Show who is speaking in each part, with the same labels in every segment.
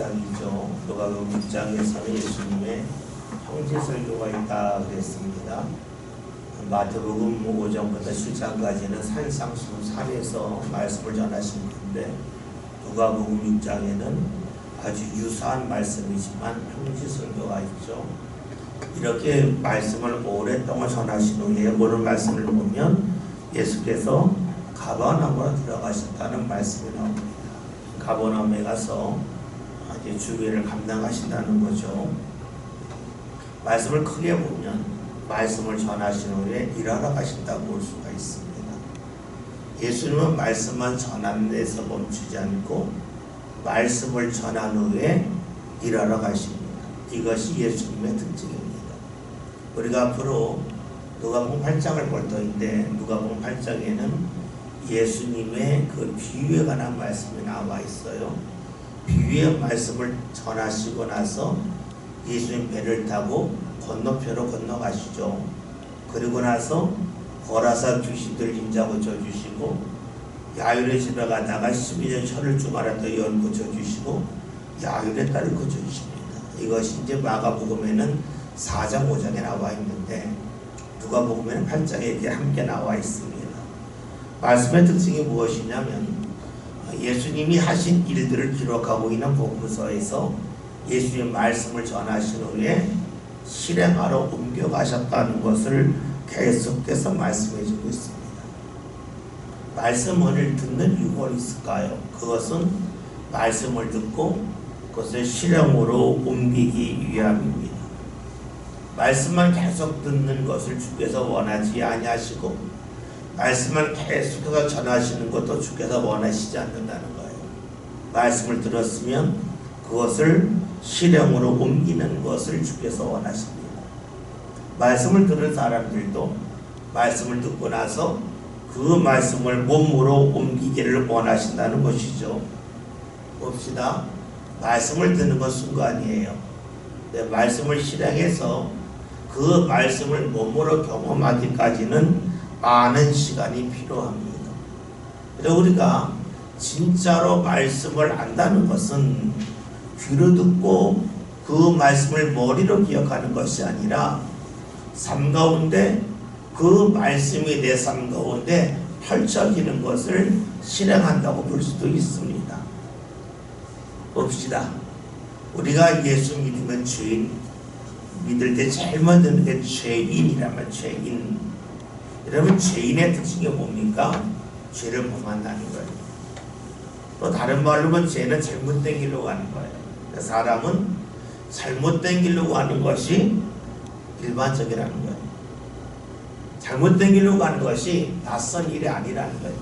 Speaker 1: 6장이죠. 누가복음 6장에서는 예수님의 형제 설교가 있다 그랬습니다. 마태복음 5장부터 7장까지는 산상수산에서 말씀을 전하신 건데, 누가복음 6장에는 아주 유사한 말씀이지만 형제 설교가 있죠. 이렇게 말씀을 오랫동안 전하신 후에 오늘 말씀을 보면 예수께서 가버나움으로 들어가셨다는 말씀이 나옵니다. 가버나움에 가서 이제 주례를 감당하신다는 거죠. 말씀을 크게 보면 말씀을 전하신 후에 일하러 가신다고 볼 수가 있습니다. 예수님은 말씀만 전하는 데서 멈추지 않고 말씀을 전한 후에 일하러 가십니다. 이것이 예수님의 특징입니다. 우리가 앞으로 누가복음 8장을 볼 터인데, 누가복음 8장에는 예수님의 그 비유에 관한 말씀이 나와 있어요. 비유의 말씀을 전하시고 나서 예수님 배를 타고 건너편으로 건너가시죠. 그리고 나서 거라사 귀신들 인자 고쳐주시고, 야율의 집에 가다가 12년 혀를 주말았던 연 고쳐주시고, 야율의 딸을 고쳐주십니다. 이것이 이제 마가복음에는 4장 5장에 나와 있는데, 누가복음에는 8장에 이렇게 함께 나와 있습니다. 말씀의 특징이 무엇이냐면, 예수님이 하신 일들을 기록하고 있는 복음서에서 예수님의 말씀을 전하신 후에 실행하러 옮겨가셨다는 것을 계속해서 말씀해주고 있습니다. 말씀을 듣는 유혹이 있을까요? 그것은 말씀을 듣고 그것을 실행으로 옮기기 위함입니다. 말씀만 계속 듣는 것을 주께서 원하지 아니하시고, 말씀을 계속해서 전하시는 것도 주께서 원하시지 않는다는 거예요. 말씀을 들었으면 그것을 실행으로 옮기는 것을 주께서 원하십니다. 말씀을 들은 사람들도 말씀을 듣고 나서 그 말씀을 몸으로 옮기기를 원하신다는 것이죠. 봅시다. 말씀을 듣는 건 순간이에요. 말씀을 실행해서 그 말씀을 몸으로 경험하기까지는 많은 시간이 필요합니다. 그래서 우리가 진짜로 말씀을 안다는 것은 귀로 듣고 그 말씀을 머리로 기억하는 것이 아니라 삶 가운데 그 말씀이 내 삶 가운데 펼쳐지는 것을 실행한다고 볼 수도 있습니다. 봅시다. 우리가 예수 믿으면 죄인, 믿을 때 제일 먼저 듣는 게 죄인이라면 죄인. 여러분, 죄인의 특징이 뭡니까? 죄를 범한다는 거예요. 또 다른 말로 보면 죄는 잘못된 길로 가는 거예요. 사람은 잘못된 길로 가는 것이 일반적이라는 거예요. 잘못된 길로 가는 것이 낯선 일이 아니라는 거예요.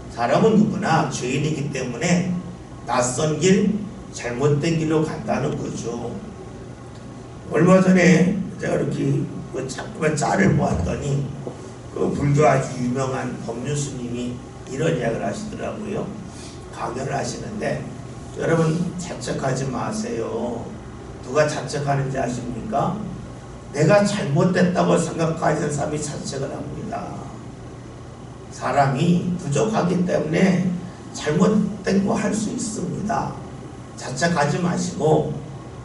Speaker 1: 사람은 누구나 죄인이기 때문에 낯선 길, 잘못된 길로 간다는 거죠. 얼마 전에 제가 이렇게 자꾸만 짤을 보았더니 그 불교 아주 유명한 법륜스님이 이런 이야기를 하시더라고요. 강연을 하시는데, 여러분 자책하지 마세요. 누가 자책하는지 아십니까? 내가 잘못됐다고 생각하는 사람이 자책을 합니다. 사람이 부족하기 때문에 잘못된 거 할 수 있습니다. 자책하지 마시고,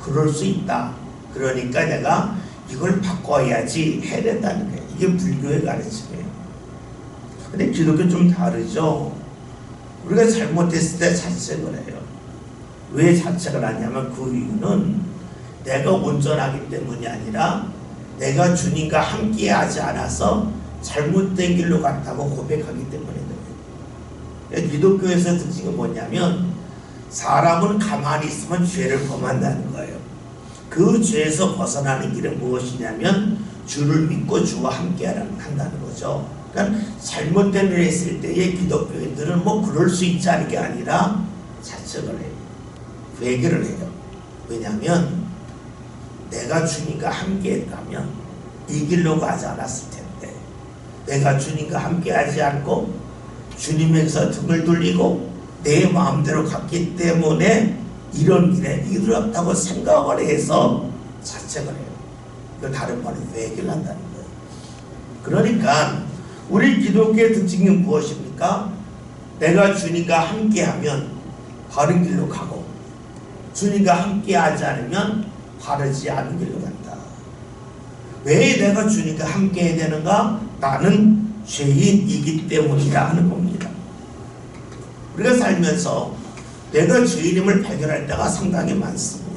Speaker 1: 그럴 수 있다. 그러니까 내가 이걸 바꿔야지 해야 된다는 거예요. 이게 불교의 가르침이에요. 근데 기독교 좀 다르죠. 우리가 잘못했을 때 자책을 해요. 왜 자책을 하냐면 그 이유는 내가 온전하기 때문이 아니라 내가 주님과 함께 하지 않아서 잘못된 길로 갔다고 고백하기 때문에 그래요. 기독교에서 특징은 뭐냐면, 사람은 가만히 있으면 죄를 범한다는 거예요. 그 죄에서 벗어나는 길은 무엇이냐면 주를 믿고 주와 함께 한다는 거죠. 그러니까 잘못된 일을 했을 때의 기독교인들은 뭐 그럴 수 있지 않은 게 아니라 자책을 해요. 회개를 해요. 왜냐하면 내가 주님과 함께 했다면 이 길로 가지 않았을 텐데, 내가 주님과 함께 하지 않고 주님에게서 등을 돌리고 내 마음대로 갔기 때문에 이런 일에 이르렀다고 생각을 해서 자책을 해요. 그 다른 말은 회개를 한다는 거예요. 그러니까 우리 기독교의 특징이 무엇입니까? 내가 주님과 함께하면 바른 길로 가고, 주님과 함께하지 않으면 바르지 않은 길로 간다. 왜 내가 주님과 함께해야 되는가? 나는 죄인이기 때문이라 하는 겁니다. 우리가 살면서 내가 죄인임을 발견할 때가 상당히 많습니다.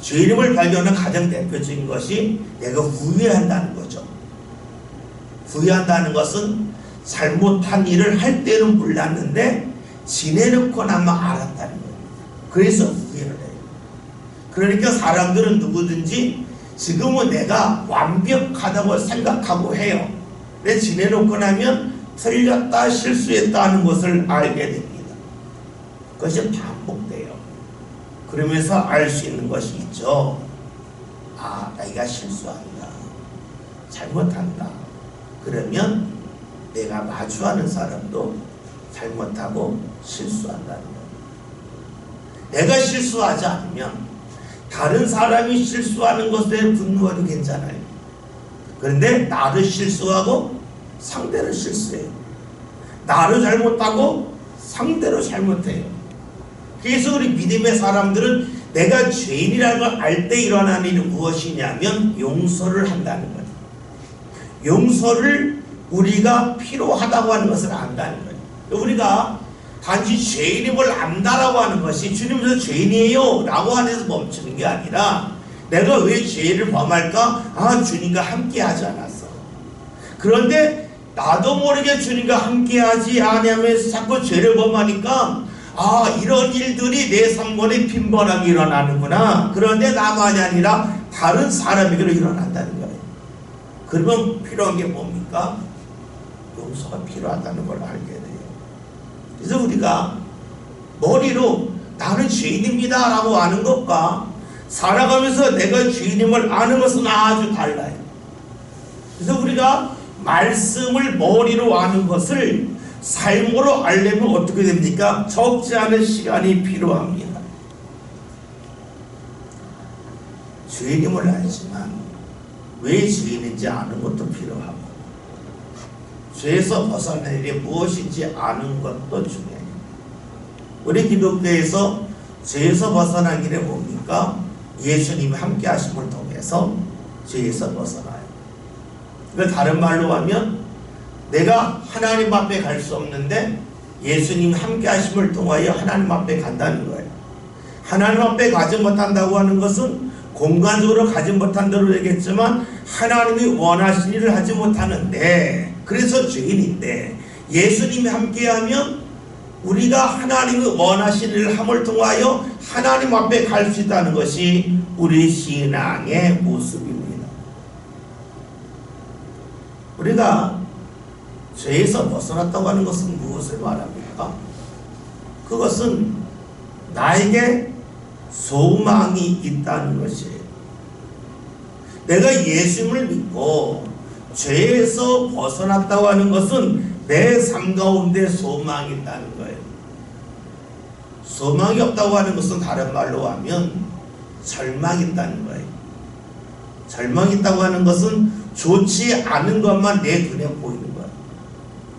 Speaker 1: 죄인임을 발견하는 가장 대표적인 것이 내가 후회한다는 거죠. 후회한다는 것은 잘못한 일을 할 때는 몰랐는데 지내놓고 나면 알았다는 거예요. 그래서 후회를 해요. 그러니까 사람들은 누구든지 지금은 내가 완벽하다고 생각하고 해요. 근데 지내놓고 나면 틀렸다 실수했다 하는 것을 알게 됩니다. 그것이 반복돼요. 그러면서 알 수 있는 것이 있죠. 아, 내가 실수한다. 잘못한다. 그러면 내가 마주하는 사람도 잘못하고 실수한다는 거예요. 내가 실수하지 않으면 다른 사람이 실수하는 것에 분노해도 괜찮아요. 그런데 나를 실수하고 상대를 실수해요. 나를 잘못하고 상대로 잘못해요. 그래서 우리 믿음의 사람들은 내가 죄인이라는 걸 알 때 일어나는 일이 무엇이냐면 용서를 한다는 거예요. 용서를 우리가 필요하다고 하는 것을 안다는 거예요. 우리가 단지 죄인임을 안다라고 하는 것이 주님께서 죄인이에요 라고 하면서 멈추는 게 아니라 내가 왜 죄를 범할까? 아, 주님과 함께 하지 않았어. 그런데 나도 모르게 주님과 함께 하지 않으면서 자꾸 죄를 범하니까 아, 이런 일들이 내 삶에 빈번하게 일어나는구나. 그런데 나만이 아니라 다른 사람에게로 일어난다는 거예요. 그러면 필요한 게 뭡니까? 용서가 필요하다는 걸 알게 돼요. 그래서 우리가 머리로 나는 죄인입니다 라고 아는 것과 살아가면서 내가 죄인임을 아는 것은 아주 달라요. 그래서 우리가 말씀을 머리로 아는 것을 삶으로 알려면 어떻게 됩니까? 적지 않은 시간이 필요합니다. 죄인임을 알지만 왜 죄인인지 아는 것도 필요하고 죄에서 벗어날 일이 무엇인지 아는 것도 중요해요. 우리 기독교에서 죄에서 벗어난 길이 뭡니까? 예수님이 함께 하심을 통해서 죄에서 벗어나요. 그걸 다른 말로 하면 내가 하나님 앞에 갈 수 없는데 예수님 함께 하심을 통하여 하나님 앞에 간다는 거예요. 하나님 앞에 가지 못한다고 하는 것은 공간적으로 가지 못한 대로 되겠지만 하나님이 원하신 일을 하지 못하는데 그래서 죄인인데 예수님이 함께하면 우리가 하나님이 원하신 일을 함을 통하여 하나님 앞에 갈 수 있다는 것이 우리 신앙의 모습입니다. 우리가 죄에서 벗어났다고 하는 것은 무엇을 말합니까? 그것은 나에게 소망이 있다는 것이에요. 내가 예수님을 믿고 죄에서 벗어났다고 하는 것은 내 삶 가운데 소망이 있다는 거예요. 소망이 없다고 하는 것은 다른 말로 하면 절망이 있다는 거예요. 절망이 있다고 하는 것은 좋지 않은 것만 내 눈에 보이는 거예요.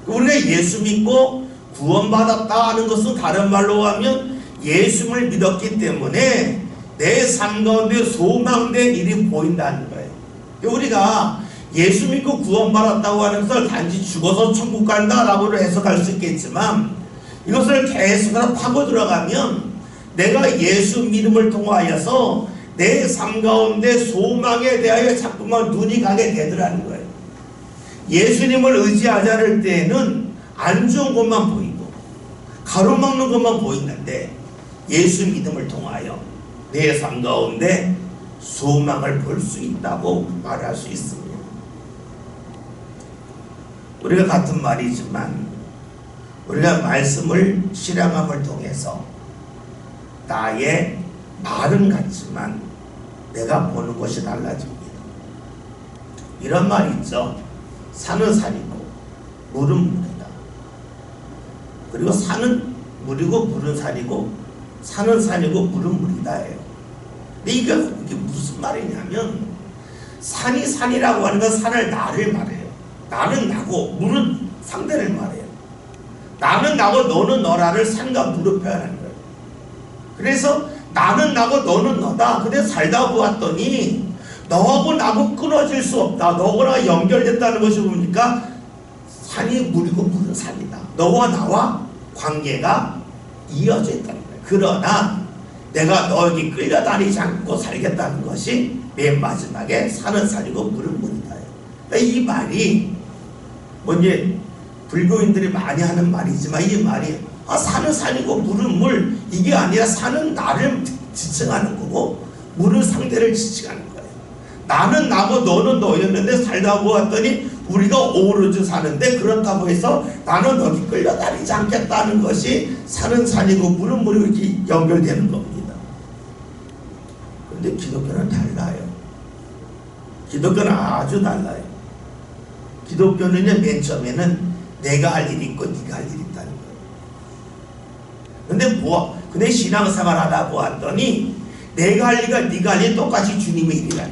Speaker 1: 우리가 예수 믿고 구원받았다 하는 것은 다른 말로 하면 예수를 믿었기 때문에 내 삶 가운데 소망된 일이 보인다는 거예요. 우리가 예수 믿고 구원받았다고 하는 것을 단지 죽어서 천국 간다라고 해석할 수 있겠지만 이것을 계속 파고 들어가면 내가 예수 믿음을 통하여서 내 삶 가운데 소망에 대하여 자꾸만 눈이 가게 되더라는 거예요. 예수님을 의지하지 않을 때에는 안 좋은 것만 보이고 가로막는 것만 보이는데 예수 믿음을 통하여 내 삶 가운데 소망을 볼 수 있다고 말할 수 있습니다. 우리가 같은 말이지만 우리가 말씀을 실행함을 통해서 나의 말은 같지만 내가 보는 것이 달라집니다. 이런 말이 있죠. 산은 산이고 물은 물이다. 그리고 산은 물이고 물은 산이고 산은 산이고 물은 물이다예요. 근데 이게 무슨 말이냐면 산이 산이라고 하는 건 산을 나를 말해요. 나는 나고 물은 상대를 말해요. 나는 나고 너는 너라를 산과 물로 표현하는 거예요. 그래서 나는 나고 너는 너다. 근데 살다 보았더니 너하고 나하고 끊어질 수 없다. 너하고 연결됐다는 것이 뭡니까? 산이 물이고 물은 산이다. 너와 나와 관계가 이어져 있다는 거예요. 그러나 내가 너에게 끌려다니지 않고 살겠다는 것이 맨 마지막에 산은 산이고 물은 물이다. 그러니까 이 말이 뭐 이제 불교인들이 많이 하는 말이지만 이 말이 산은 산이고 물은 물, 이게 아니라 산은 나를 지칭하는 거고 물은 상대를 지칭하는 거예요. 나는 나고 너는 너였는데 살다 보았더니 우리가 오로지 사는데 그렇다고 해서 나는 너기 끌려다니지 않겠다는 것이 산은 산이고 물은 물이고 이렇게 연결되는 겁니다. 그런데 기독교는 달라요. 기독교는 아주 달라요. 기독교는요, 맨 처음에는 내가 할 일이 있고 네가 할 일이 있다는 거예요. 근데 신앙생활 하다 보았더니 내가 할 일과 네가 할 일이 똑같이 주님의 일이라는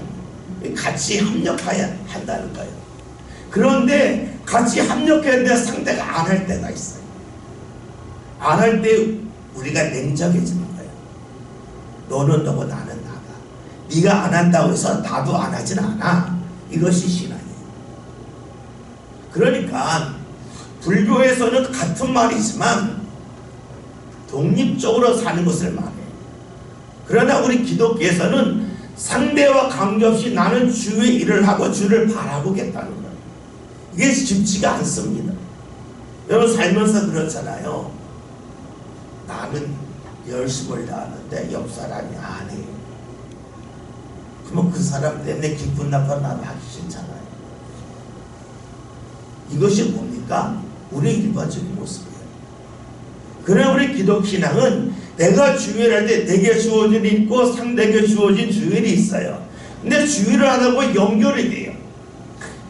Speaker 1: 거예요. 같이 협력해야 한다는 거예요. 그런데 같이 협력했는데 상대가 안 할 때가 있어요. 안 할 때 우리가 냉정해지는 거예요. 너는 너고 나는 나다. 네가 안 한다고 해서 나도 안 하진 않아. 이것이 신앙이에요. 그러니까 불교에서는 같은 말이지만 독립적으로 사는 것을 말해요. 그러나 우리 기독교에서는 상대와 관계없이 나는 주의 일을 하고 주를 바라보겠다는 거예요. 이게 쉽지가 않습니다. 여러분 살면서 그렇잖아요. 나는 열심을 다하는데 옆 사람이 안 해요. 그러면 그 사람 때문에 기쁜 나쁜 나도 하기 싫잖아요. 이것이 뭡니까? 우리의 일반적인 모습이에요. 그러나 우리 기독신앙은 내가 주의를 할 때 내게 주어진 일이 있고 상대에게 주어진 주일이 있어요. 근데 주의를 하다 보면 연결이 돼요.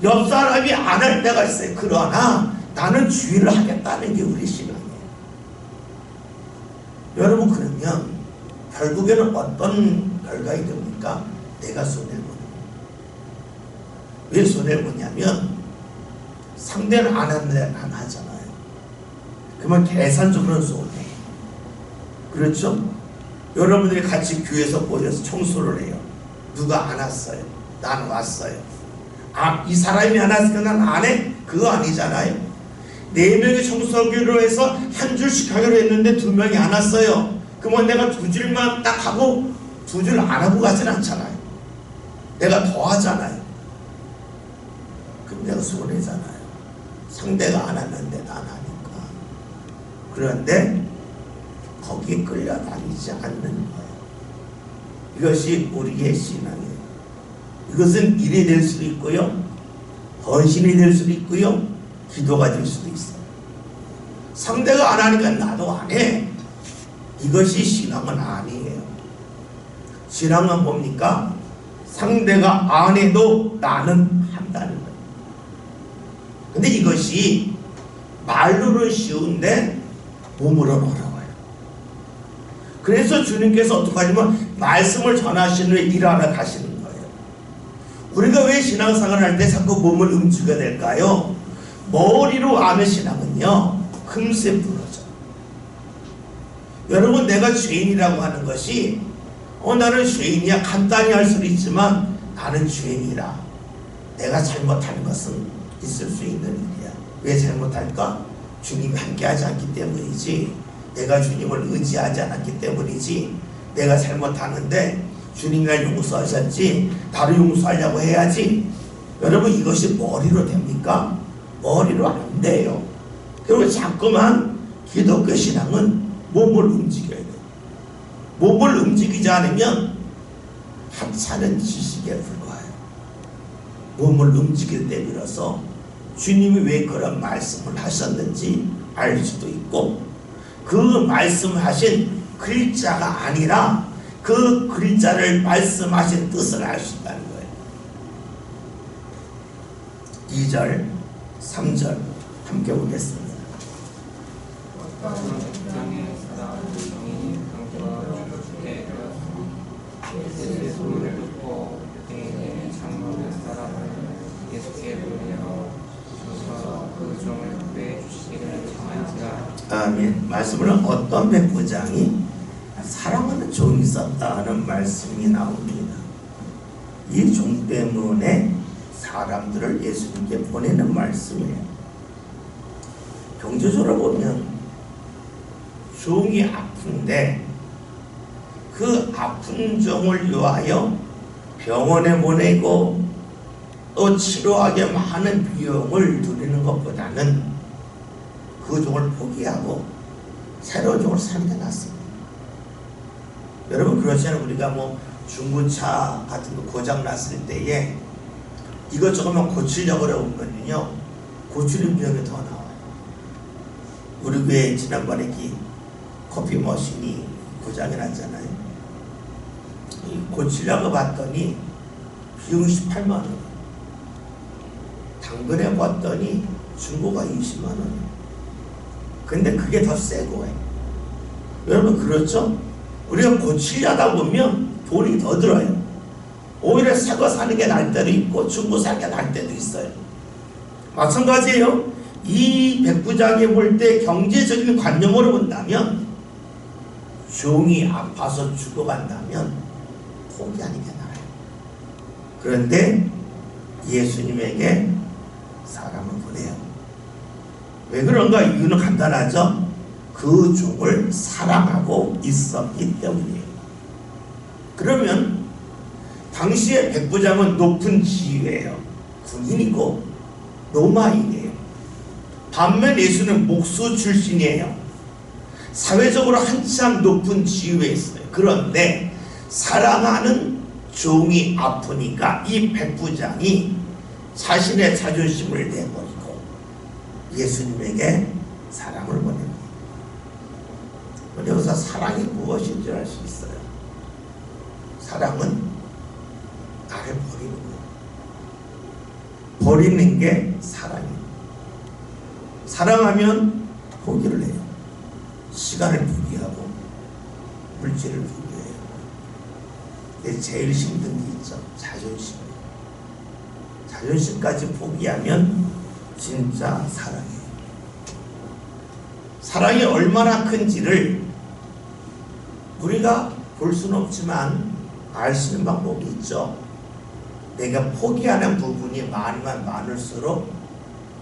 Speaker 1: 옆 사람이 안 할 때가 있어요. 그러나 나는 주의를 하겠다는 게 우리 신앙이에요. 여러분 그러면 결국에는 어떤 결과가 됩니까? 내가 손해를 보는 거예요. 왜 손해를 보냐면 상대는 안 하잖아요. 그러면 계산적으로는 손해예요. 그렇죠? 여러분들이 같이 교회에서 모여서 청소를 해요. 누가 안 왔어요? 난 왔어요. 이 사람이 안 왔으니까 난 안 해? 그거 아니잖아요. 4명이 청소하기로 해서 한 줄씩 하기로 했는데 2명이 안 왔어요. 그러면 내가 2줄만 딱 하고 2줄 안 하고 가진 않잖아요. 내가 더 하잖아요. 그럼 내가 손해잖아요. 상대가 안 왔는데 난 하니까. 그런데 거기에 끌려다니지 않는 거예요. 이것이 우리의 신앙이에요. 이것은 일이 될 수도 있고요, 헌신이 될 수도 있고요, 기도가 될 수도 있어요. 상대가 안 하니까 나도 안 해. 이것이 신앙은 아니에요. 신앙은 뭡니까? 상대가 안 해도 나는 한다는 거예요. 근데 이것이 말로는 쉬운데 몸으로는 어려워요. 그래서 주님께서 어떻게 하냐면 말씀을 전하시는 후에 일하러 가시는 거예요. 우리가 왜 신앙생활을 할 때 자꾸 몸을 움직여야 될까요? 머리로 아는 신앙은요, 금세 부러져요. 여러분, 내가 죄인이라고 하는 것이 나는 죄인이야 간단히 할 수도 있지만 나는 죄인이라 내가 잘못하는 것은 있을 수 있는 일이야. 왜 잘못할까? 주님이 함께하지 않기 때문이지, 내가 주님을 의지하지 않았기 때문이지. 내가 잘못하는데 주님이 용서하셨지 나를 용서하려고 해야지. 여러분, 이것이 머리로 됩니까? 머리로 안 돼요. 그리고 자꾸만 기독교 신앙은 몸을 움직여야 돼요. 몸을 움직이지 않으면 하찮은 지식에 불과해요. 몸을 움직일 때 비로소 주님이 왜 그런 말씀을 하셨는지 알 수도 있고, 그 말씀하신 글자가 아니라 그 글자를 말씀하신 뜻을 알 수 있다는 거예요. 2절, 3절 함께 보겠습니다. 아멘. 말씀을 어떤 백부장이 사랑하는 종이 있었다 하는 말씀이 나옵니다. 이 종 때문에 사람들을 예수님께 보내는 말씀이에요. 경제적으로 보면 종이 아픈데 그 아픈 종을 위하여 병원에 보내고 또 치료하게 많은 비용을 들이는 것보다는 그 종을 포기하고 새로운 종을 사는 게 낫습니다. 여러분 그렇잖아요. 우리가 뭐 중고차 같은 거 고장 났을 때에 이것저것만 고치려고 그러면요 고치는 비용이 더 나와요. 우리 교회 지난번에 커피 머신이 고장이 났잖아요. 고치려고 봤더니 비용이 18만 원. 당근에 봤더니 중고가 20만 원. 근데 그게 더 세고 해요. 여러분 그렇죠? 우리가 고치려다 보면 돈이 더 들어요. 오히려 새 거 사는 게 나을 때도 있고 중고 사는 게 나을 때도 있어요. 마찬가지예요. 이 백부장이 볼 때 경제적인 관념으로 본다면 종이 아파서 죽어간다면 포기하는 게 나아요. 그런데 예수님에게 사람을 보내요. 왜 그런가? 이유는 간단하죠. 그 종을 사랑하고 있었기 때문이에요. 그러면 당시의 백부장은 높은 지위예요. 군인이고 로마인이에요. 반면 예수는 목수 출신이에요. 사회적으로 한참 높은 지위에 있어요. 그런데 사랑하는 종이 아프니까 이 백부장이 자신의 자존심을 내버리고 예수님에게 사랑을 보냅니다. 여기서 사랑이 무엇인지 알 수 있어요. 사랑은 나를 버리는 거예요. 버리는 게 사랑이에요. 사랑하면 포기를 해요. 시간을 포기하고 물질을 포기해요. 근데 제일 힘든 게 있죠. 자존심이에요. 자존심까지 포기하면 진짜 사랑이에요. 사랑이 얼마나 큰지를 우리가 볼 수는 없지만 알 수 있는 방법이 있죠. 내가 포기하는 부분이 많으면 많을수록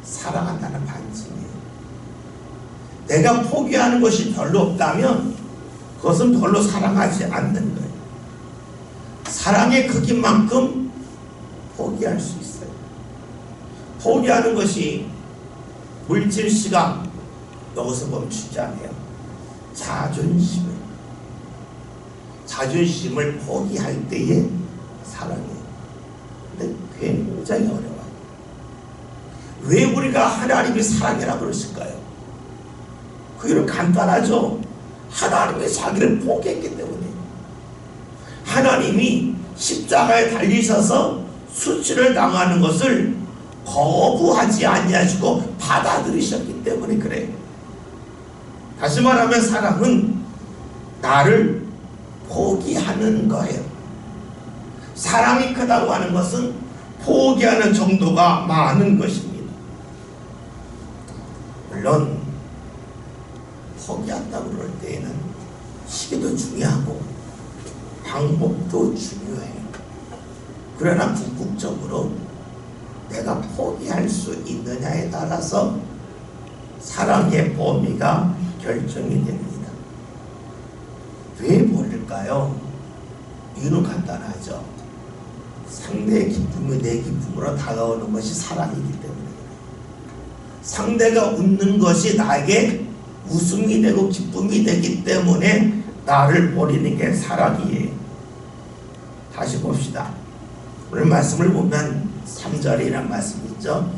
Speaker 1: 사랑한다는 반증이에요. 내가 포기하는 것이 별로 없다면 그것은 별로 사랑하지 않는 거예요. 사랑의 크기만큼 포기할 수 있어요. 포기하는 것이 물질, 시간, 여기서 멈추지 않아요. 자존심을 포기할 때에 사랑해요. 근데 굉장히 어려워요. 왜 우리가 하나님이 사랑이라고 그러실까요? 그 이유는 간단하죠. 하나님이 자기를 포기했기 때문에. 하나님이 십자가에 달리셔서 수치를 당하는 것을 거부하지 아니하시고 받아들이셨기 때문에 그래요. 다시 말하면 사랑은 나를 포기하는 거예요. 사랑이 크다고 하는 것은 포기하는 정도가 많은 것입니다. 물론 포기한다고 그럴 때에는 시기도 중요하고 방법도 중요해요. 그러나 궁극적으로 내가 포기할 수 있느냐에 따라서 사랑의 범위가 결정이 됩니다. 왜 버릴까요? 이유는 간단하죠. 상대의 기쁨이 내 기쁨으로 다가오는 것이 사랑이기 때문에 상대가 웃는 것이 나에게 웃음이 되고 기쁨이 되기 때문에 나를 버리는 게 사랑이에요. 다시 봅시다. 오늘 말씀을 보면 3절이라는 말씀이 있죠.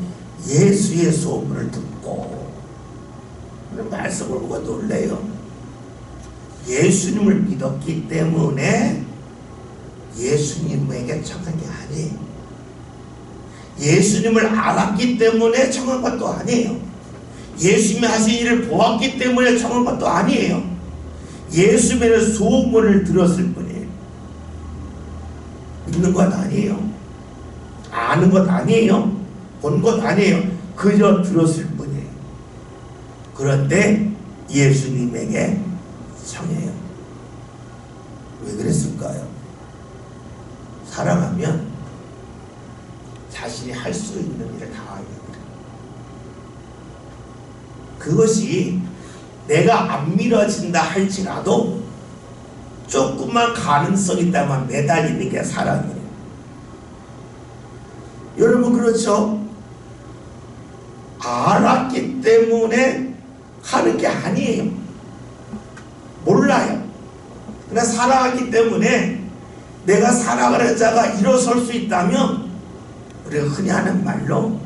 Speaker 1: 예수의 소문을 듣고, 오늘 말씀을 보고 놀래요. 예수님을 믿었기 때문에 예수님에게 청한 게 아니에요. 예수님을 알았기 때문에 청한 것도 아니에요. 예수님이 하신 일을 보았기 때문에 청한 것도 아니에요. 예수님의 소문을 들었을 뿐이에요. 믿는 것 아니에요. 아는 것 아니에요. 본 것 아니에요. 그저 들었을 뿐이에요. 그런데 예수님에게 청해요. 왜 그랬을까요? 사랑하면 자신이 할 수 있는 일을 다 하게 그래요. 그것이 내가 안 미뤄진다 할지라도 조금만 가능성이 있다면 매달리는 게 사랑이에요. 여러분 그렇죠? 알았기 때문에 하는 게 아니에요. 몰라요. 그러나 사랑하기 때문에 내가 사랑하는 자가 일어설 수 있다면 우리가 흔히 하는 말로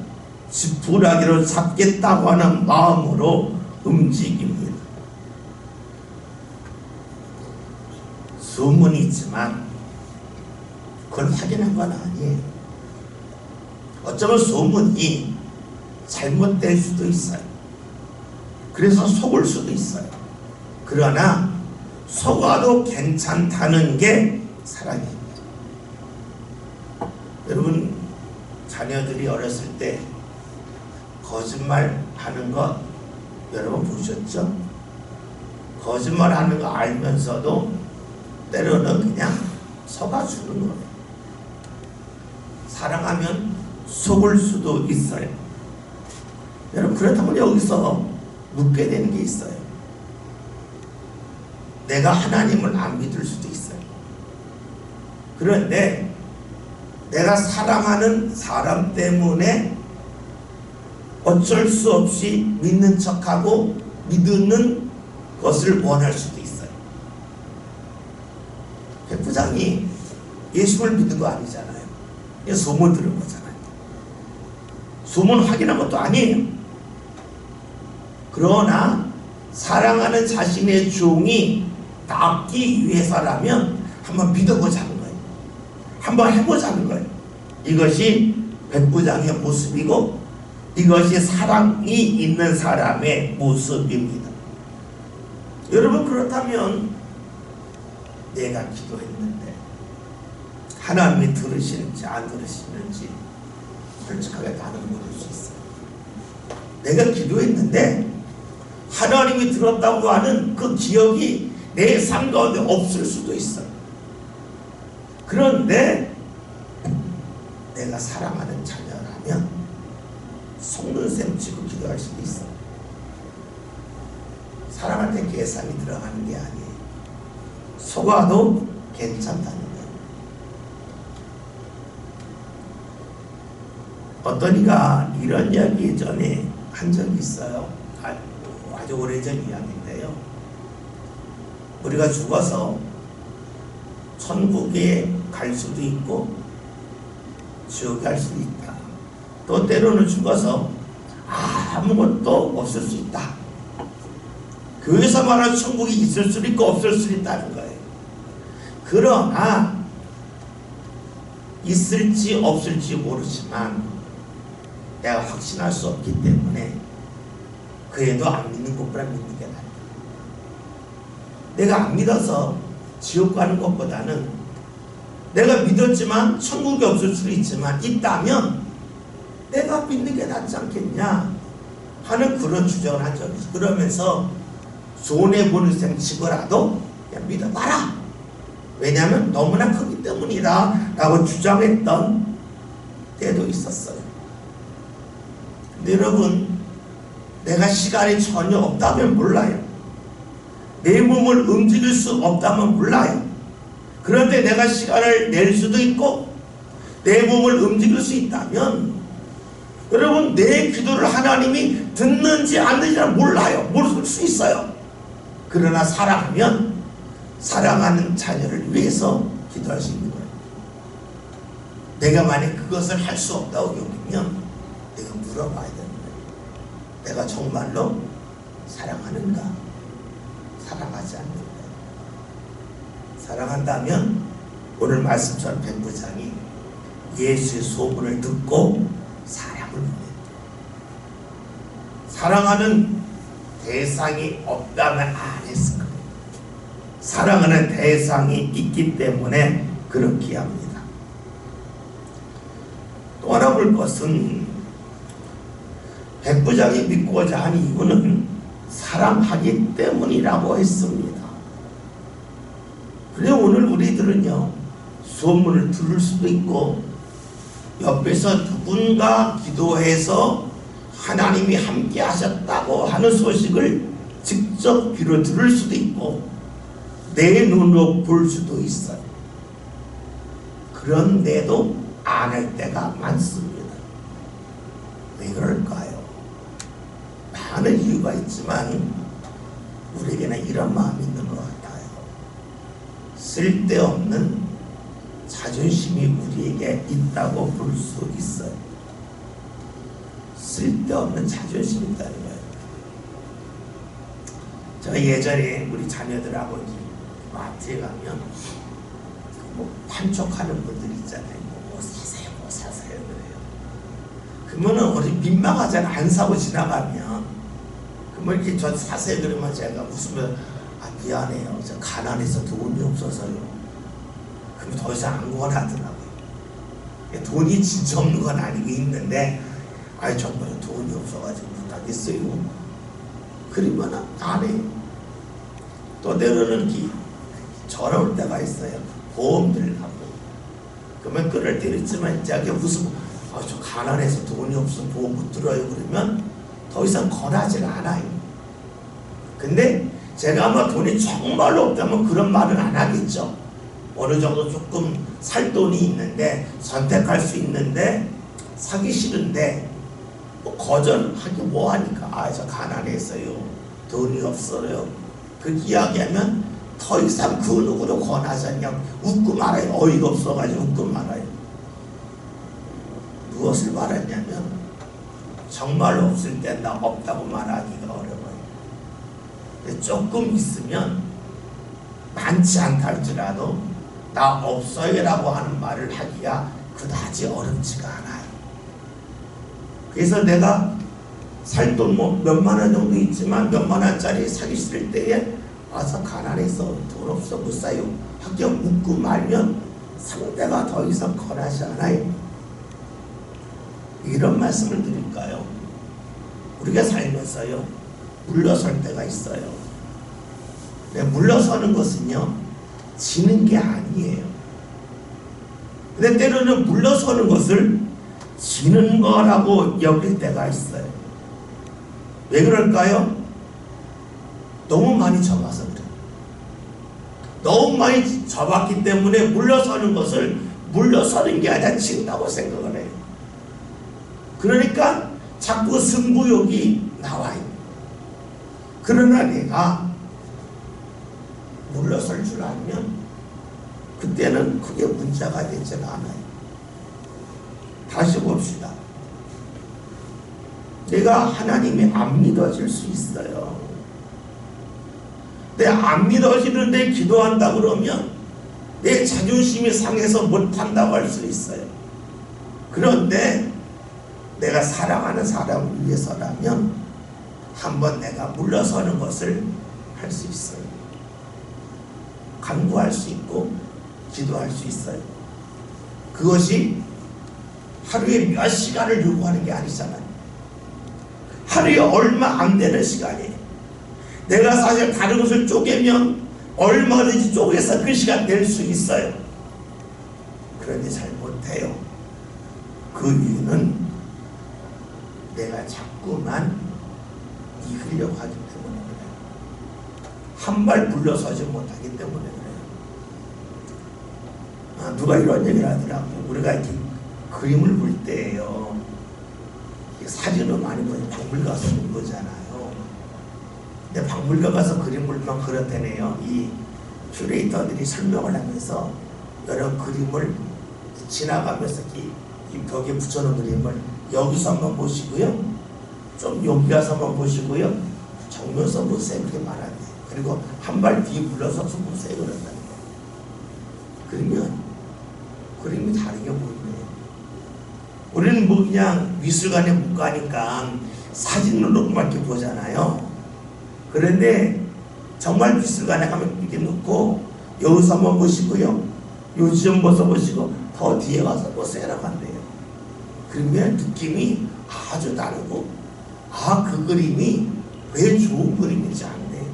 Speaker 1: 지푸라기를 잡겠다고 하는 마음으로 움직입니다. 소문이 있지만 그걸 확인한 건 아니에요. 어쩌면 소문이 잘못될 수도 있어요. 그래서 속을 수도 있어요. 그러나 속아도 괜찮다는 게 사랑입니다. 여러분 자녀들이 어렸을 때 거짓말 하는 거 여러분 보셨죠? 거짓말 하는 거 알면서도 때로는 그냥 속아주는 거예요. 사랑하면 속을 수도 있어요. 여러분 그렇다면 여기서 묻게 되는 게 있어요. 내가 하나님을 안 믿을 수도 있어요. 그런데 내가 사랑하는 사람 때문에 어쩔 수 없이 믿는 척하고 믿는 것을 원할 수도 있어요. 백부장이 예수를 믿는 거 아니잖아요. 그냥 소문 들은 거잖아요. 소문 확인한 것도 아니에요. 그러나 사랑하는 자신의 종이 낫기 위해서라면 한번 믿어보자는 거예요. 한번 해보자는 거예요. 이것이 백부장의 모습이고 이것이 사랑이 있는 사람의 모습입니다. 여러분 그렇다면 내가 기도했는데 하나님이 들으시는지 안 들으시는지 솔직하게 다른 모를 수 있어요. 내가 기도했는데 하나님이 들었다고 하는 그 기억이 내 삶 가운데 없을 수도 있어요. 그런데 내가 사랑하는 자녀라면 속는 셈 치고 기도할 수도 있어요. 사랑할 때 계산이 들어가는 게 아니에요. 속아도 괜찮다는 거예요. 어떤 이가 이런 이야기 예전에 한 적이 있어요. 아주 오래전 이야기인데요. 우리가 죽어서 천국에 갈 수도 있고 지옥에 갈 수도 있다. 또 때로는 죽어서 아무것도 없을 수 있다. 교회에서 말하는 천국이 있을 수도 있고 없을 수도 있다는 거예요. 그러나 있을지 없을지 모르지만 내가 확신할 수 없기 때문에 그래도 안 믿는 것보다 믿는 게 낫다. 내가 안 믿어서 지옥 가는 것보다는 내가 믿었지만 천국이 없을 수도 있지만 있다면 내가 믿는 게 낫지 않겠냐 하는 그런 주장을 한 적이 있어요. 그러면서 손해보는 셈 치고라도 그냥 믿어봐라. 왜냐하면 너무나 크기 때문이다 라고 주장했던 때도 있었어요. 근데 여러분 내가 시간이 전혀 없다면 몰라요. 내 몸을 움직일 수 없다면 몰라요. 그런데 내가 시간을 낼 수도 있고 내 몸을 움직일 수 있다면 여러분 내 기도를 하나님이 듣는지 안 듣는지는 몰라요. 모를 수 있어요. 그러나 사랑하면 사랑하는 자녀를 위해서 기도할 수 있는 거예요. 내가 만약 그것을 할 수 없다고 여기면 내가 물어봐야 되는 거예요. 내가 정말로 사랑하는가? 사랑하지 않는가? 사랑한다면 오늘 말씀처럼 백부장이 예수의 소문을 듣고 사랑을 보냈다. 사랑하는 대상이 없다면 안 했을 거예요. 사랑하는 대상이 있기 때문에 그렇게 합니다. 또 알아볼 것은 백부장이 믿고자 한 이유는 사랑하기 때문이라고 했습니다. 그래 오늘 우리들은요 수업문을 들을 수도 있고 옆에서 누군가 기도해서 하나님이 함께 하셨다고 하는 소식을 직접 귀로 들을 수도 있고 내 눈으로 볼 수도 있어요. 그런데도 안 할 때가 많습니다. 왜 그럴까요? 많은 이유가 있지만 우리에게는 이런 마음이 있는 것 같아요. 쓸데없는 자존심이 우리에게 있다고 볼 수 있어요. 쓸데없는 자존심이 있다는 거예요. 제가 예전에 우리 자녀들하고 마트에 가면 뭐 판촉하는 분들 있잖아요. 뭐 사세요, 뭐 사세요 그래요. 그러면은 우리 민망하잖아. 안 사고 지나가면. 그러면 이렇게 저 사세요 그러면 제가 웃으면 미안해요. 저 가난해서 돈이 없어서요. 그럼 더 이상 안 권하더라고요. 돈이 진짜 없는 건 아니고 있는데 아이 정말 돈이 없어가지고 못하겠어요. 그러면 안 해요. 또 때로는 저럴 때가 있어요. 보험들 하고. 그러면 그럴 때는 있지만 자기가 무슨 저 가난해서 돈이 없어 보험 못 들어요. 그러면 더 이상 권하지는 않아요. 근데 제가 아마 돈이 정말로 없다면 그런 말은 안 하겠죠. 어느 정도 조금 살 돈이 있는데 선택할 수 있는데 사기 싫은데 뭐 거절하기 뭐하니까 저 가난해서요. 돈이 없어요. 그 이야기하면 더 이상 그 누구도 권하지 않냐. 웃고 말아요. 어이가 없어가지고 웃고 말아요. 무엇을 말하냐면 정말로 없을 때 나 없다고 말하기가 어려워요. 근데 조금 있으면 많지 않다 할지라도 나 없어요 라고 하는 말을 하기가 그다지 어렵지가 않아요. 그래서 내가 살 돈 뭐 몇만 원 정도 있지만 몇만 원짜리 사기 싫을 때에 와서 가난해서 돈 없어 못 사요. 하여 묻고 말면 상대가 더 이상 권하지 않아요. 이런 말씀을 드릴까요? 우리가 살면서요 물러설 때가 있어요. 근데 물러서는 것은요 지는 게 아니에요. 근데 때로는 물러서는 것을 지는 거라고 여길 때가 있어요. 왜 그럴까요? 너무 많이 접어서 그래요. 너무 많이 접었기 때문에 물러서는 것을 물러서는 게 아니라 진다고 생각을 해요. 그러니까 자꾸 승부욕이 나와요. 그러나 내가 물러설 줄 알면 그때는 그게 문제가 되지는 않아요. 다시 봅시다. 내가 하나님이 안 믿어질 수 있어요. 내 안 믿어지는데 기도한다 그러면 내 자존심이 상해서 못한다고 할 수 있어요. 그런데 내가 사랑하는 사람을 위해서라면 한번 내가 물러서는 것을 할 수 있어요. 간구할 수 있고 기도할 수 있어요. 그것이 하루에 몇 시간을 요구하는 게 아니잖아요. 하루에 얼마 안 되는 시간이에요. 내가 사실 다른 것을 쪼개면 얼마든지 쪼개서 그 시간 낼 수 있어요. 그런데 잘 못해요. 그 이유는 내가 자꾸만 이기려고 하기 때문에 그래요. 한 발 물러서지 못하기 때문에 그래요. 누가 이런 얘기를 하더라고요. 우리가 이렇게 그림을 볼 때예요. 사진으로 많이 보면 박물관 가서 본 거잖아요. 근데 박물관 가서 그림 보면 그렇다네요. 이 큐레이터들이 설명을 하면서 여러 그림을 지나가면서 이 벽에 붙여놓은 그림을 여기서 한번 보시고요. 좀 여기 가서 한번 보시고요. 정면서 보세요. 그렇게 말하네요. 그리고 한 발 뒤에 물러서서 보세요. 그런다는 거예요. 그러면 그림이 다르게 보이네요. 우리는 뭐 그냥 미술관에 못 가니까 사진으로만 이렇게 보잖아요. 그런데 정말 미술관에 가면 이렇게 놓고 여기서 한번 보시고요. 요 지점 보시고 더 뒤에 가서 보세요라고 한대요. 그러면 느낌이 아주 다르고 그 그림이 왜 좋은 그림인지 안돼요.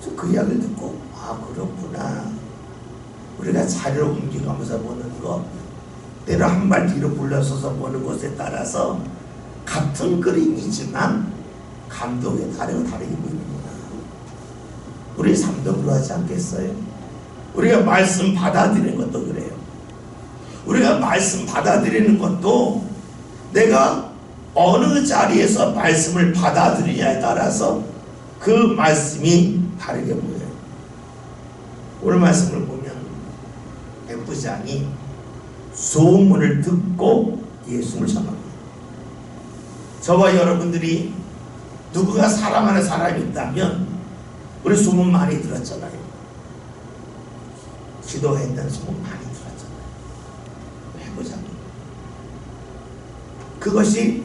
Speaker 1: 저 그 이야기를 듣고 아, 그렇구나. 우리가 자리를 옮겨가면서 보는 것, 때로 한 발 뒤로 물러서서 보는 것에 따라서 같은 그림이지만 감동의 다르게 보이는구나. 우리 삶도 그러하지 않겠어요? 우리가 말씀 받아들이는 것도 그래요. 우리가 말씀 받아들이는 것도 내가 어느 자리에서 말씀을 받아들이냐에 따라서 그 말씀이 다르게 보여요. 오늘 말씀을 보면 백부장이 소문을 듣고 예수를 전합니다. 저와 여러분들이 누구가 사랑하는 사람이 있다면 우리 소문 많이 들었잖아요. 기도했던 소문 많이 들었잖아요. 백부장이 그것이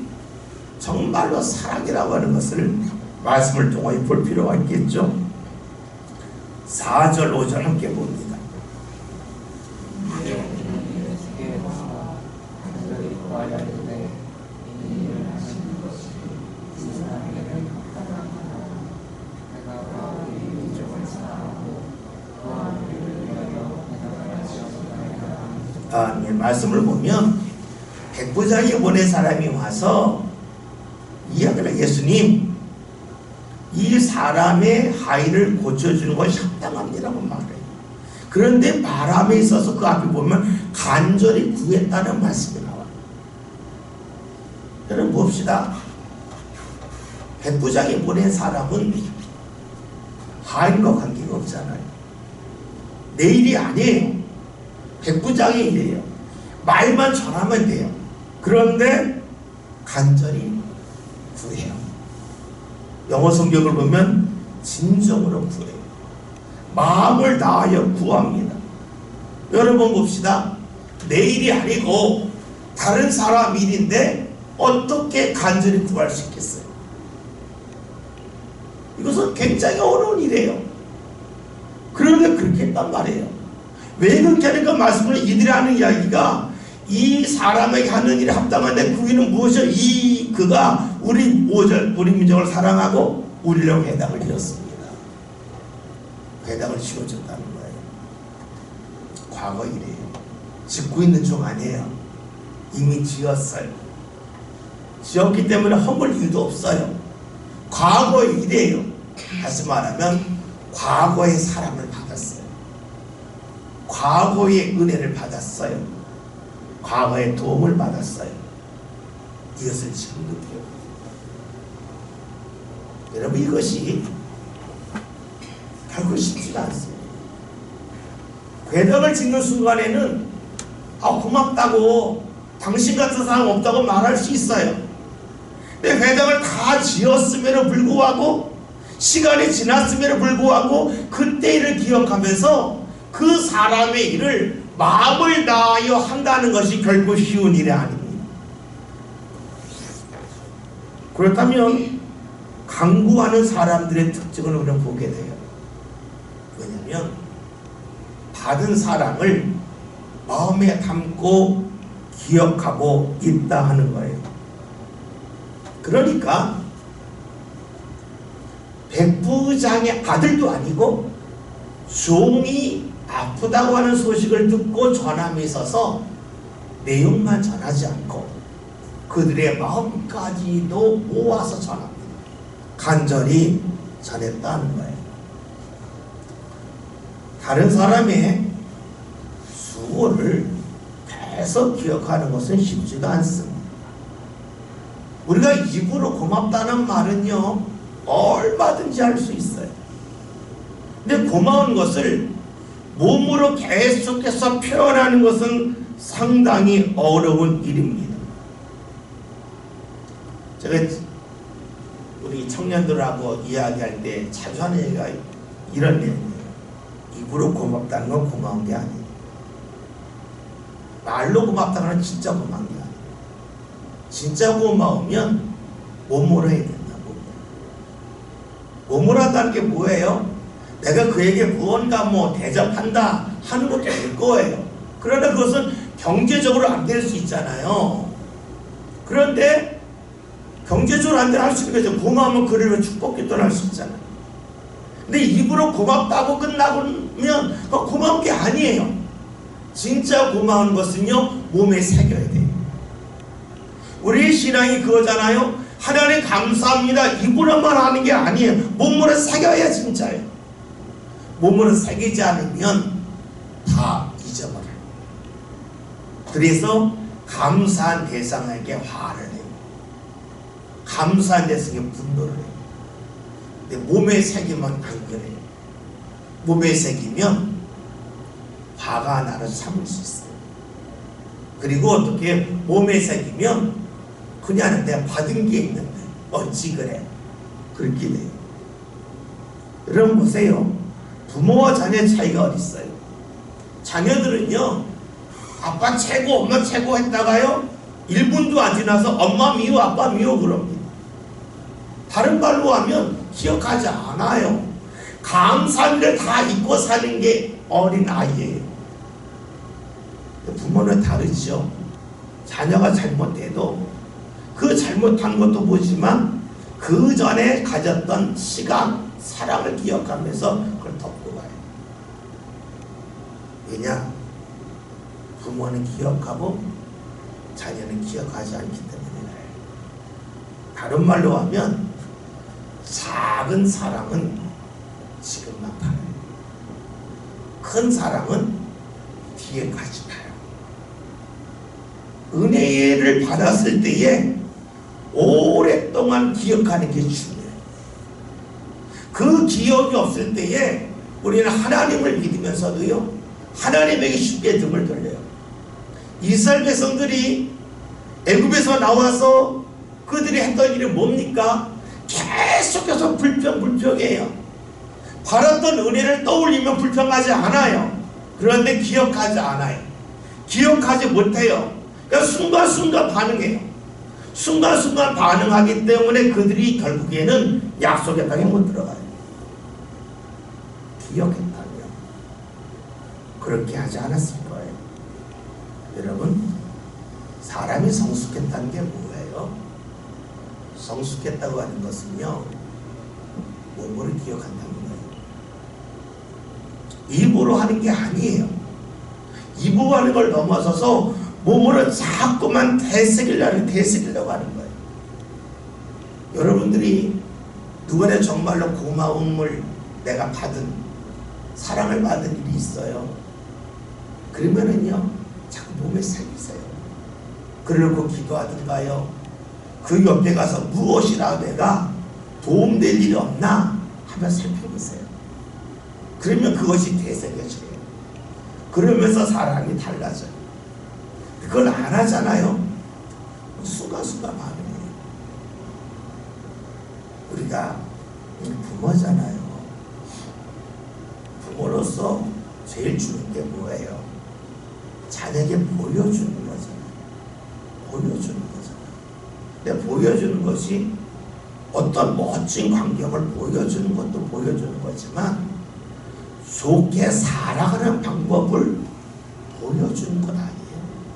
Speaker 1: 정말로 사랑이라고 하는 것을 말씀을 통해 볼 필요가 있겠죠. 4절 5절 함께 봅니다. 네, 말씀을 보면 백부장이 보낸 사람이 와서 이야기를, 예수님, 이 사람의 하의를 고쳐주는 것이 합당합니다라고 말해요. 그런데 말함에 있어서 그 앞에 보면 간절히 구했다는 말씀이 나와요. 여러분 봅시다. 백부장이 보낸 사람은 하인과 관계가 없잖아요. 내 일이 아니에요. 백부장의 일이에요. 말만 전하면 돼요. 그런데 간절히 구해요. 영어 성경을 보면 진정으로 구해요. 마음을 다하여 구합니다. 여러분 봅시다. 내 일이 아니고 다른 사람 일인데 어떻게 간절히 구할 수 있겠어요? 이것은 굉장히 어려운 일이에요. 그런데 그렇게 했단 말이에요. 왜 그렇게 하니까 말씀을 이들이 하는 이야기가 이 사람에게 하는 일에 합당한데 그 일은 무엇이요? 그가 우리 민족을 사랑하고 우리로 회당을 지었습니다. 회당을 지어줬다는 거예요. 과거 일이에요. 짓고 있는 중 아니에요. 이미 지었어요. 지었기 때문에 허물 이유도 없어요. 과거의 일이에요. 다시 말하면 과거의 사랑을 받았어요. 과거의 은혜를 받았어요. 과거의 도움을 받았어요. 이것을 지금 느껴요. 여러분 이것이 결코 쉽지가 않습니다. 회당을 짓는 순간에는 고맙다고 당신 같은 사람 없다고 말할 수 있어요. 근데 회당을 다 지었음에도 불구하고 시간이 지났음에도 불구하고 그때 일을 기억하면서 그 사람의 일을 마음을 다하여 한다는 것이 결코 쉬운 일이 아닙니다. 그렇다면 강구하는 사람들의 특징을 우리는 보게 돼요. 왜냐하면 받은 사랑을 마음에 담고 기억하고 있다 하는 거예요. 그러니까 백부장의 아들도 아니고 종이 아프다고 하는 소식을 듣고 전함에 있어서 내용만 전하지 않고 그들의 마음까지도 모아서 전합니다. 간절히 전했다는 거예요. 다른 사람의 수고를 계속 기억하는 것은 쉽지가 않습니다. 우리가 입으로 고맙다는 말은요 얼마든지 할 수 있어요. 근데 고마운 것을 몸으로 계속해서 표현하는 것은 상당히 어려운 일입니다. 제가 우리 청년들하고 이야기할 때 자주 하는 얘기가 이런 내용이에요. 입으로 고맙다는 건 고마운 게 아니에요. 말로 고맙다는 건 진짜 고마운 게 아니에요. 진짜 고마우면 몸으로 해야 된다. 몸으로 한다는 게 뭐예요? 내가 그에게 무언가 대접한다 하는 것도 될 거예요. 그러나 그것은 경제적으로 안 될 수 있잖아요. 그런데 경제적으로 안 되면 할 수 있는 거죠. 고마우면 그를 축복기도를 할 수 있잖아요. 근데 입으로 고맙다고 끝나면 그거 고마운 게 아니에요. 진짜 고마운 것은요, 몸에 새겨야 돼요. 우리 신앙이 그거잖아요. 하나님 감사합니다 입으로만 하는 게 아니에요. 몸으로 새겨야 진짜예요. 몸으로 새기지 않으면 다 잊어버려요. 그래서 감사한 대상에게 화를 내요. 감사한 대상에게 분노를 해요. 근데 몸에 새기면 안 그래요. 몸에 새기면 화가 나서 참을 수 있어요. 그리고 어떻게 몸에 새기면 그냥 내가 받은 게 있는데 어찌 그래? 그렇게 돼요. 여러분 보세요. 부모와 자녀의 차이가 어디 있어요? 자녀들은요, 아빠 최고, 엄마 최고 했다가요, 1분도 안 지나서 엄마 미워, 아빠 미워 그럽니다. 다른 말로 하면 기억하지 않아요. 감사한 걸 다 잊고 사는 게 어린 아이예요. 부모는 다르죠. 자녀가 잘못해도 그 잘못한 것도 보지만 그 전에 가졌던 시간, 사랑을 기억하면서 그걸 덮고 가요. 왜냐? 부모는 기억하고 자녀는 기억하지 않기 때문에 그래요. 다른 말로 하면 작은 사랑은 지금 나타나요. 큰 사랑은 뒤에까지 가요. 은혜를 받았을 때에 오랫동안 기억하는 게 중요해요. 그 기억이 없을 때에 우리는 하나님을 믿으면서도요, 하나님에게 쉽게 등을 돌려요. 이스라엘 백성들이 애굽에서 나와서 그들이 했던 일이 뭡니까? 계속해서 불평해요. 받았던 은혜를 떠올리면 불평하지 않아요. 그런데 기억하지 않아요. 기억하지 못해요. 그러니까 순간순간 반응해요. 순간순간 반응하기 때문에 그들이 결국에는 약속의 땅에 못 들어가요. 기억했다면 그렇게 하지 않았을 거예요. 여러분, 사람이 성숙했다는 게 뭐예요? 성숙했다고 하는 것은요, 몸으로 기억한다는 거예요. 입으로 하는 게 아니에요. 입으로 하는 걸 넘어서서 몸으로 자꾸만 되새기려고 하는 거예요. 여러분들이 누구나 정말로 고마움을 내가 받은, 사랑을 받은 일이 있어요. 그러면은요, 자꾸 몸에 새기세요. 그러고 기도하든가요, 그 옆에 가서 무엇이라 내가 도움될 일이 없나 한번 살펴보세요. 그러면 그것이 되새겨져요. 그러면서 사람이 달라져요. 그걸 안 하잖아요. 순간순간 반응해요. 우리가 부모잖아요. 부모로서 제일 주는 게 뭐예요? 자녀에게 보여주는 거잖아요. 보여주는 거잖아요. 근데 보여주는 것이 어떤 멋진 광경을 보여주는 것도 보여주는 거지만 좋게 살아가는 방법을 보여주는 건 아니에요.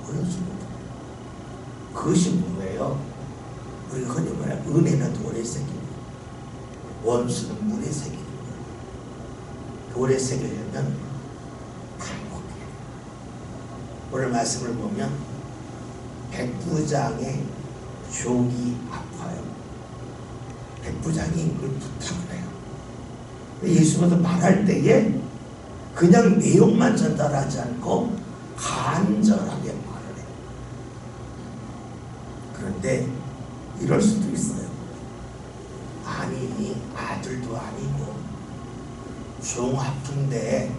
Speaker 1: 보여주는 것. 그것이 뭐예요? 우리 흔히 말하는 은혜는 돌에 새기고 원수는 물에 새기는 거예요. 돌에 새기려면 반복해요. 오늘 말씀을 보면 백부장의 족이 아파요. 백부장이 이걸 부탁을 해요. 예수님도 말할 때에 그냥 내용만 전달하지 않고 간절하게 말을 해요. 그런데 이럴 수도 있어요. 아니, 아들도 아니고 종 아픈데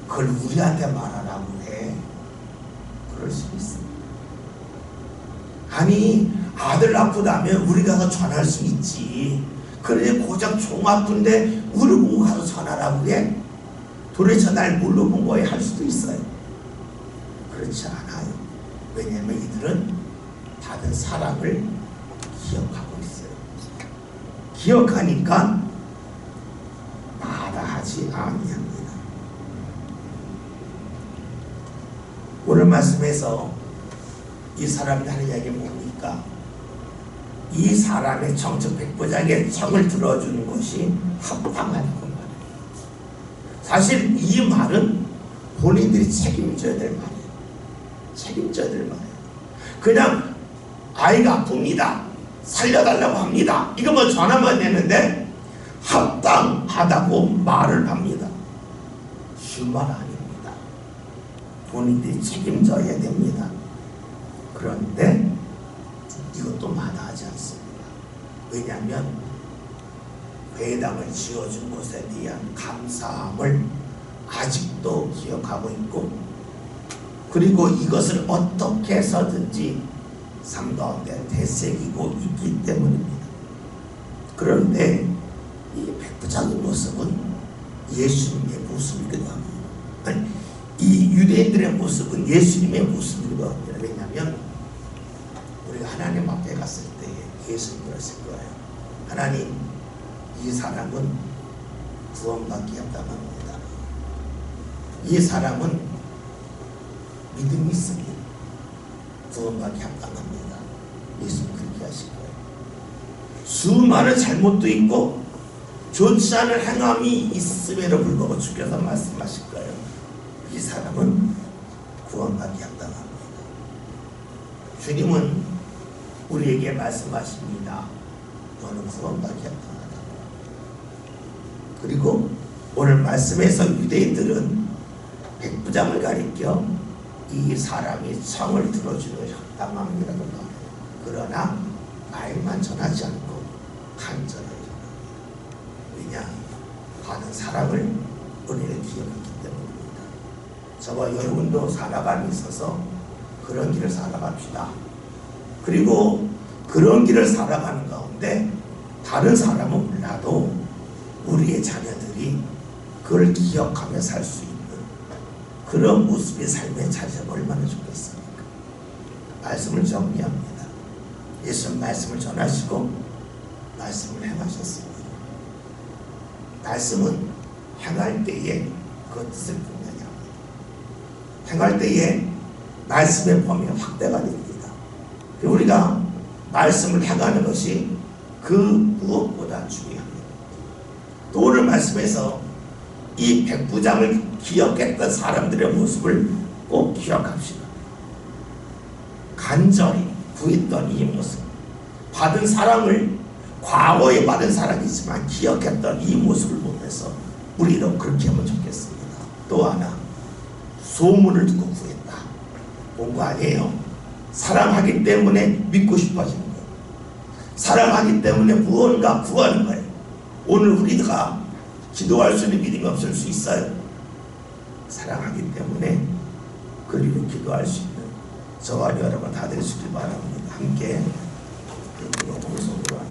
Speaker 1: 그걸 우리한테 말하라고 해. 그럴 수도 있어요. 아니, 아들 아프다면 우리 가서 전할 수 있지. 그런데 고작 종 아픈데 우리 보고 가서 전하라고 해? 도대체 날 뭘로 본 거야? 할 수도 있어요. 그렇지 않아요. 왜냐하면 이들은 받은 사랑을 기억하고 있어요. 기억하니까 마다하지 아니합니다. 오늘 말씀에서 이 사람이 하는 이야기 뭡니까? 이 사람의 청적 백부장의 청을 들어주는 것이 합당하다고 말해요. 사실 이 말은 본인들이 책임져야 될 말이에요. 책임져야 될 말이에요. 그냥 아이가 아픕니다, 살려달라고 합니다, 이거만 전하면 되는데 합당하다고 말을 합니다. 쉬운 말 아닙니다. 본인들이 책임져야 됩니다. 그런데 이것도 마다하지 않습니다. 왜냐하면 회당을 지어준 것에 대한 감사함을 아직도 기억하고 있고, 그리고 이것을 어떻게 해서든지 삶 가운데 되새기고 있기 때문입니다. 그런데 이 백부장의 모습은 예수님의 모습이기도 합니다. 아니, 이 유대인들의 모습은 예수님의 모습이기도 합니다. 왜냐하면 우리가 하나님 앞에 갔을 때 예수님 그랬을 거예요. 하나님, 이 사람은 구원받기 합당합니다. 이 사람은 믿음이 있으니 구원받기 합당합니다. 예수님 그렇게 하실 거예요. 수많은 잘못도 있고 좋지 않은 행함이 있음에도 불구하고 주께서 말씀하실 거예요. 이 사람은 구원받기 합당합니다. 주님은 우리에게 말씀하십니다. 너는 구원받기 합당하다. 그리고 오늘 말씀에서 유대인들은 백부장을 가리켜 이 사람이 청을 들어주는 합당함이라고 말해요. 그러나 말만 전하지 않고 간절하게 전합니다. 왜냐? 받은 사랑을 은혜를 기억했기 때문입니다. 저와 여러분도 살아감이 있어서 그런 길을 살아갑시다. 그리고 그런 길을 살아가는 가운데 다른 사람은 몰라도 우리의 자녀들이 그걸 기억하며 살 수 있는 그런 모습의 삶의 찾으면 얼마나 좋겠습니까? 말씀을 정리합니다. 예수는 말씀을 전하시고 말씀을 행하셨습니다. 말씀은 행할 때에 그 뜻을 분명히 합니다. 행할 때에 말씀의 범위가 확대가 됩니다. 우리가 말씀을 행하는 것이 그 무엇보다 중요합니다. 또 오늘 말씀에서 이 백부장을 기억했던 사람들의 모습을 꼭 기억합시다. 간절히 구했던 이 모습, 받은 사랑을 과거에 받은 사랑이지만 기억했던 이 모습을 보면서 우리도 그렇게 하면 좋겠습니다. 또 하나, 소문을 듣고 구했다. 본 거 아니에요. 사랑하기 때문에 믿고 싶어지는 거예요. 사랑하기 때문에 무언가 구하는 거예요. 오늘 우리가 기도할 수 있는 믿음이 없을 수 있어요. 사랑하기 때문에 그리로 기도할 수 있는 저와 여러분 다 되시길 바랍니다. 함께